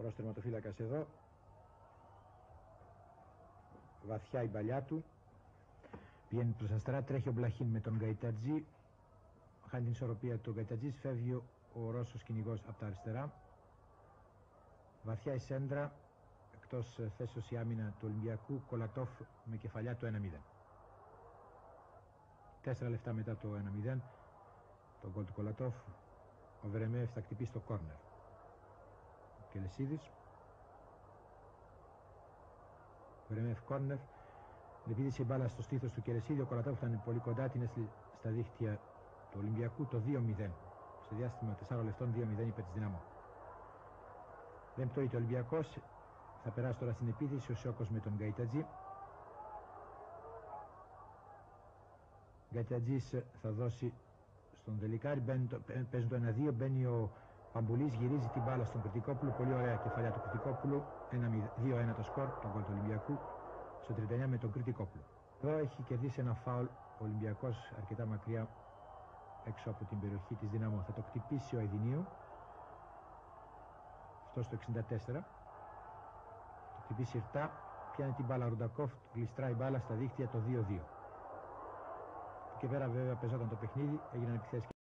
Ωραίος τερματοφύλακας εδώ. Βαθιά η παλιά του. Πηγαίνει προς αριστερά, τρέχει ο Μπλαχίν με τον Γκαϊτατζή. Χάνει την ισορροπία του Γκαϊτατζής, φεύγει ο Ρώσος κυνηγός από τα αριστερά. Βαθιά η σέντρα, εκτός θέσεως η άμυνα του Ολυμπιακού. Κολατόφ με κεφαλιά το 1-0. 4 λεπτά μετά το 1-0, το γκολ του Κολατόφ, ο Βερεμέεφ θα χτυπήσει το κόρνερ. Ο Κελεσίδης. Βερεμέεφ κόρνερ. Επίδυσε η μπάλα στο στήθος του Κελεσίδη. Ο Κολατόφ ήταν πολύ κοντά, την έστειλε στα δίχτυα του Ολυμπιακού, το 2-0. Σε διάστημα 4 λεπτών 2-0 υπέρ της Δυναμό. Δεν πτωείται ο Ολυμπιακός. Θα περάσει τώρα στην επίθεση ο Σόκος με τον Γκαϊτατζή. Γκαϊτατζής θα δώσει στον Δελικάρη, παίζουν το 1-2, μπαίνει ο Παμπουλής, γυρίζει την μπάλα στον Κρητικόπουλο, πολύ ωραία κεφαλιά του Κρητικόπουλου, 2-1 το σκορ, τον γκολ του Ολυμπιακού, στο 39 με τον Κρητικόπουλο. Εδώ έχει κερδίσει ένα φάουλ ο Ολυμπιακός αρκετά μακριά έξω από την περιοχή της Δυναμό. Θα το χτυπήσει ο Αιδινίου, αυτό στο 64, το χτυπήσει ηρτά, πιάνει την μπάλα Ρουντακόφ, γλιστράει η μπάλα στα δίχτυα, το 2-2. Και πέρα βέβαια παίζονταν το παιχνίδι, έγιναν επιθέσεις.